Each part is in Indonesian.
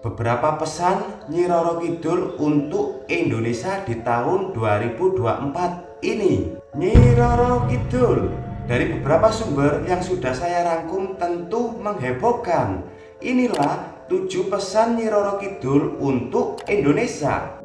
beberapa pesan Nyi Roro Kidul untuk Indonesia di tahun 2024 ini. Nyi Roro Kidul dari beberapa sumber yang sudah saya rangkum tentu menghebohkan. Inilah 7 pesan Nyi Roro Kidul untuk Indonesia.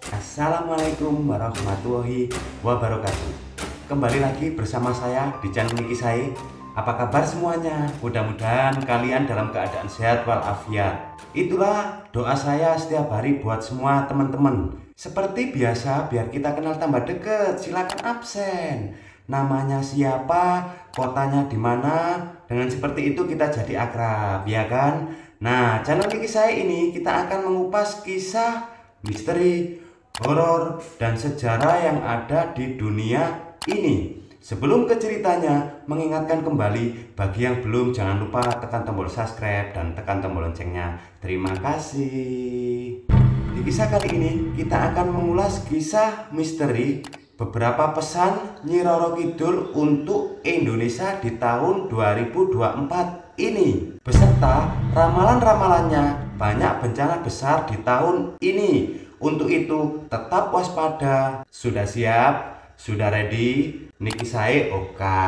Assalamualaikum warahmatullahi wabarakatuh. Kembali lagi bersama saya di channel Niki Sae. Apa kabar semuanya? Mudah-mudahan kalian dalam keadaan sehat walafiat. Itulah doa saya setiap hari buat semua teman-teman. Seperti biasa, biar kita kenal tambah deket, silakan absen. Namanya siapa, kotanya di mana. Dengan seperti itu kita jadi akrab, ya kan? Nah, channel Niki Sae ini kita akan mengupas kisah misteri, horor, dan sejarah yang ada di dunia ini. Sebelum ke ceritanya, mengingatkan kembali bagi yang belum, jangan lupa tekan tombol subscribe dan tekan tombol loncengnya. Terima kasih. Di kisah kali ini kita akan mengulas kisah misteri beberapa pesan Nyi Roro Kidul untuk Indonesia di tahun 2024 ini, beserta ramalan-ramalannya. Banyak bencana besar di tahun ini. Untuk itu tetap waspada. Sudah siap? Sudah ready? Niki Sae oke.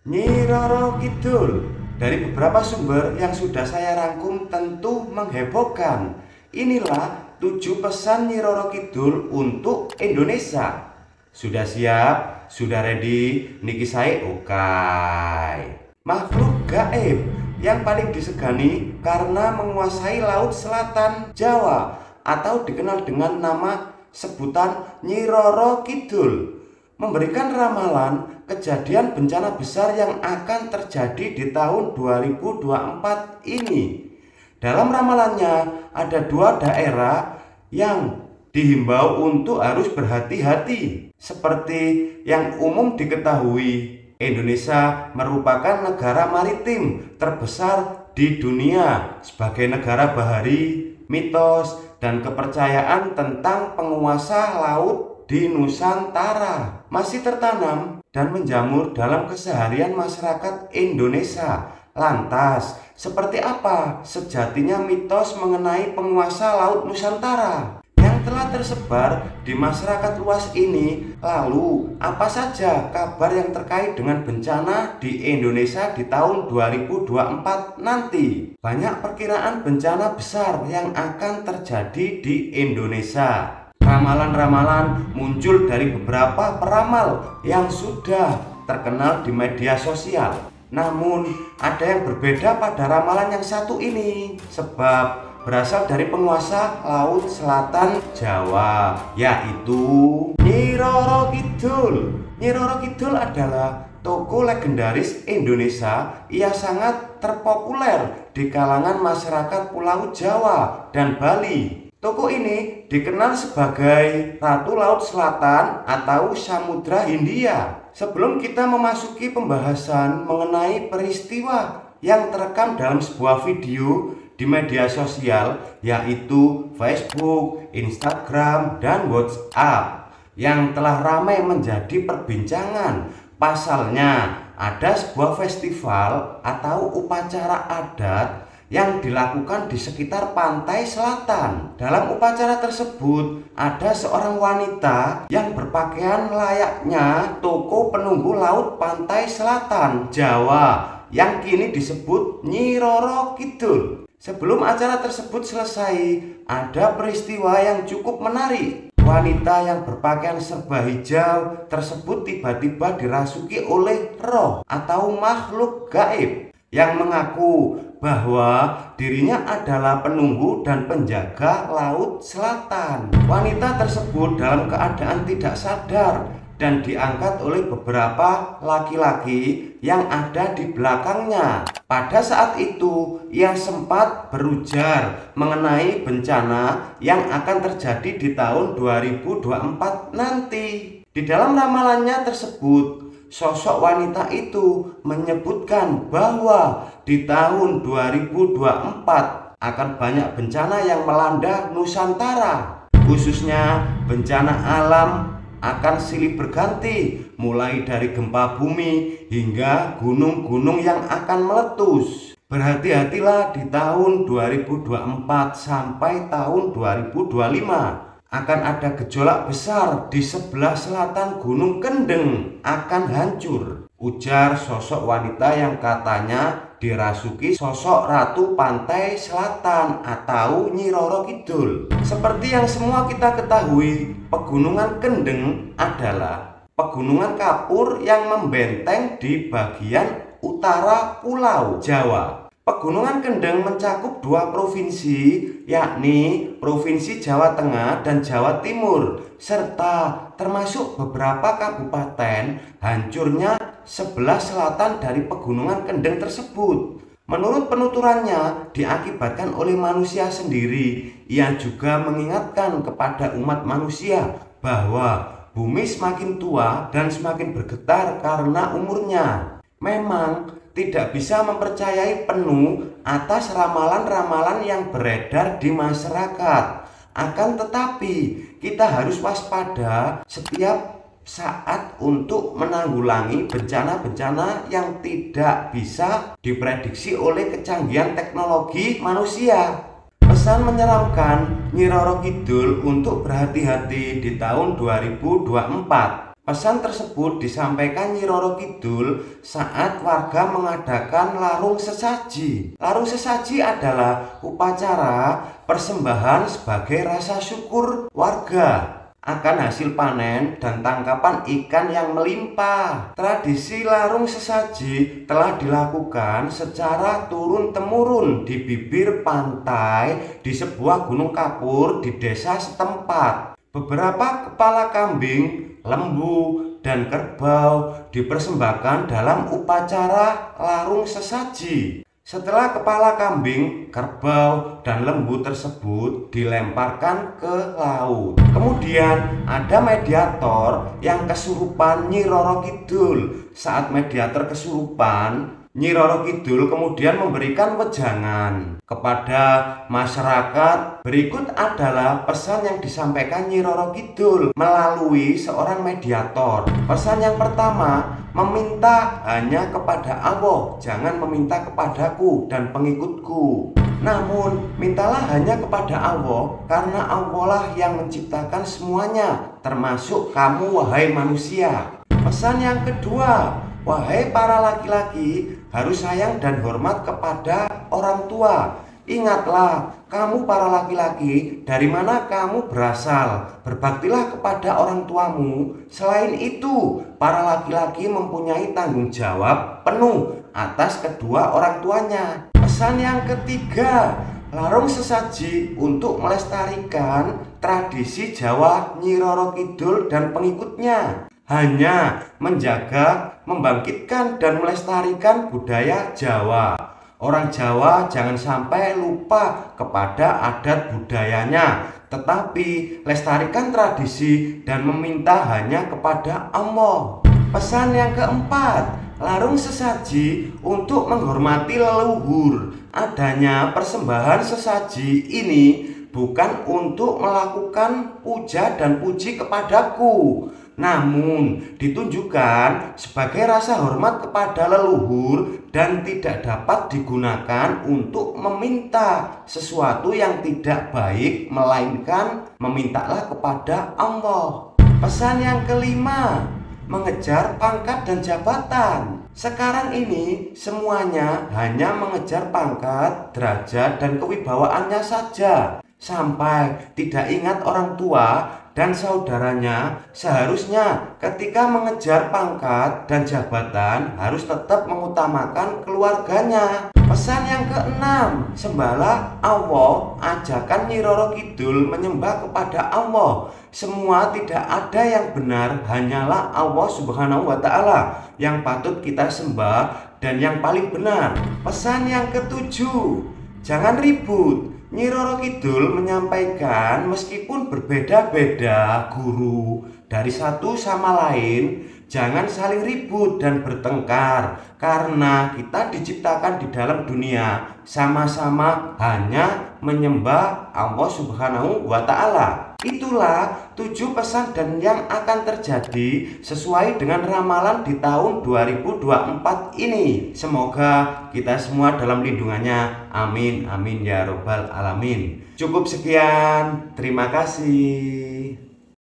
Nyi Roro Kidul dari beberapa sumber yang sudah saya rangkum tentu menghebohkan. Inilah 7 pesan Nyi Roro Kidul untuk Indonesia. Sudah siap? Sudah ready? Niki Sae oke. Makhluk gaib yang paling disegani karena menguasai laut selatan Jawa atau dikenal dengan nama sebutan Nyi Roro Kidul, memberikan ramalan kejadian bencana besar yang akan terjadi di tahun 2024 ini. Dalam ramalannya ada 2 daerah yang dihimbau untuk harus berhati-hati. Seperti yang umum diketahui, Indonesia merupakan negara maritim terbesar di dunia sebagai negara bahari. Mitos dan kepercayaan tentang penguasa laut di Nusantara masih tertanam dan menjamur dalam keseharian masyarakat Indonesia. Lantas, seperti apa sejatinya mitos mengenai penguasa laut Nusantara yang telah tersebar di masyarakat luas ini? Lalu, apa saja kabar yang terkait dengan bencana di Indonesia di tahun 2024 nanti? Banyak perkiraan bencana besar yang akan terjadi di Indonesia. Ramalan-ramalan muncul dari beberapa peramal yang sudah terkenal di media sosial. Namun, ada yang berbeda pada ramalan yang satu ini, sebab berasal dari penguasa laut selatan Jawa, yaitu Nyi Roro Kidul. Nyi Roro Kidul adalah tokoh legendaris Indonesia. Ia sangat terpopuler di kalangan masyarakat Pulau Jawa dan Bali. Tokoh ini dikenal sebagai Ratu Laut Selatan atau Samudra Hindia. Sebelum kita memasuki pembahasan mengenai peristiwa yang terekam dalam sebuah video di media sosial, yaitu Facebook, Instagram, dan WhatsApp, yang telah ramai menjadi perbincangan. Pasalnya, ada sebuah festival atau upacara adat yang dilakukan di sekitar pantai selatan. Dalam upacara tersebut, ada seorang wanita yang berpakaian layaknya tokoh penunggu laut pantai selatan Jawa yang kini disebut Nyi Roro Kidul. Sebelum acara tersebut selesai, ada peristiwa yang cukup menarik. Wanita yang berpakaian serba hijau tersebut tiba-tiba dirasuki oleh roh atau makhluk gaib yang mengaku bahwa dirinya adalah penunggu dan penjaga laut selatan. Wanita tersebut dalam keadaan tidak sadar dan diangkat oleh beberapa laki-laki yang ada di belakangnya. Pada saat itu, ia sempat berujar mengenai bencana yang akan terjadi di tahun 2024 nanti. Di dalam ramalannya tersebut, sosok wanita itu menyebutkan bahwa di tahun 2024 akan banyak bencana yang melanda Nusantara, khususnya bencana alam akan silih berganti mulai dari gempa bumi hingga gunung-gunung yang akan meletus. Berhati-hatilah di tahun 2024 sampai tahun 2025. Akan ada gejolak besar di sebelah selatan Gunung Kendeng akan hancur, ujar sosok wanita yang katanya dirasuki sosok Ratu Pantai Selatan atau Nyi Roro Kidul. Seperti yang semua kita ketahui, Pegunungan Kendeng adalah pegunungan kapur yang membenteng di bagian utara Pulau Jawa. Pegunungan Kendeng mencakup dua provinsi, yakni Provinsi Jawa Tengah dan Jawa Timur, serta termasuk beberapa kabupaten. Hancurnya sebelah selatan dari Pegunungan Kendeng tersebut, menurut penuturannya, diakibatkan oleh manusia sendiri. Ia juga mengingatkan kepada umat manusia bahwa bumi semakin tua dan semakin bergetar karena umurnya. Memang tidak bisa mempercayai penuh atas ramalan-ramalan yang beredar di masyarakat. Akan tetapi, kita harus waspada setiap saat untuk menanggulangi bencana-bencana yang tidak bisa diprediksi oleh kecanggihan teknologi manusia. Pesan menyeramkan Nyi Roro Kidul untuk berhati-hati di tahun 2024. Pesan tersebut disampaikan Nyi Roro Kidul saat warga mengadakan larung sesaji. Larung sesaji adalah upacara persembahan sebagai rasa syukur warga akan hasil panen dan tangkapan ikan yang melimpah. Tradisi larung sesaji telah dilakukan secara turun-temurun di bibir pantai di sebuah gunung kapur di desa setempat. Beberapa kepala kambing, lembu, dan kerbau dipersembahkan dalam upacara larung sesaji. Setelah kepala kambing, kerbau, dan lembu tersebut dilemparkan ke laut, kemudian ada mediator yang kesurupan Nyi Roro Kidul. Saat mediator kesurupan, Nyi Roro Kidul kemudian memberikan wejangan kepada masyarakat. Berikut adalah pesan yang disampaikan Nyi Roro Kidul melalui seorang mediator. Pesan yang pertama, meminta hanya kepada Allah, jangan meminta kepadaku dan pengikutku. Namun, mintalah hanya kepada Allah, karena Allah lah yang menciptakan semuanya, termasuk kamu wahai manusia. Pesan yang kedua, wahai para laki-laki, harus sayang dan hormat kepada orang tua. Ingatlah, kamu para laki-laki, dari mana kamu berasal. Berbaktilah kepada orang tuamu. Selain itu, para laki-laki mempunyai tanggung jawab penuh atas kedua orang tuanya. Pesan yang ketiga, larung sesaji untuk melestarikan tradisi Jawa Nyi Roro Kidul dan pengikutnya. Hanya menjaga, membangkitkan, dan melestarikan budaya Jawa. Orang Jawa jangan sampai lupa kepada adat budayanya, tetapi lestarikan tradisi dan meminta hanya kepada Allah. Pesan yang keempat, larung sesaji untuk menghormati leluhur. Adanya persembahan sesaji ini bukan untuk melakukan puja dan puji kepadaku, namun ditunjukkan sebagai rasa hormat kepada leluhur dan tidak dapat digunakan untuk meminta sesuatu yang tidak baik, melainkan memintalah kepada Allah. Pesan yang kelima, mengejar pangkat dan jabatan. Sekarang ini semuanya hanya mengejar pangkat, derajat, dan kewibawaannya saja, sampai tidak ingat orang tua dan saudaranya. Seharusnya ketika mengejar pangkat dan jabatan harus tetap mengutamakan keluarganya. Pesan yang keenam, sembahlah Allah. Ajakan Nyi Roro Kidul menyembah kepada Allah. Semua tidak ada yang benar, hanyalah Allah Subhanahu wa Ta'ala yang patut kita sembah dan yang paling benar. Pesan yang ketujuh, jangan ribut. Nyi Roro Kidul menyampaikan meskipun berbeda-beda guru dari satu sama lain, jangan saling ribut dan bertengkar, karena kita diciptakan di dalam dunia sama-sama hanya menyembah Allah Subhanahu wa Ta'ala. Itulah 7 pesan dan yang akan terjadi sesuai dengan ramalan di tahun 2024 ini. Semoga kita semua dalam lindungannya. Amin, amin ya robbal alamin. Cukup sekian, terima kasih.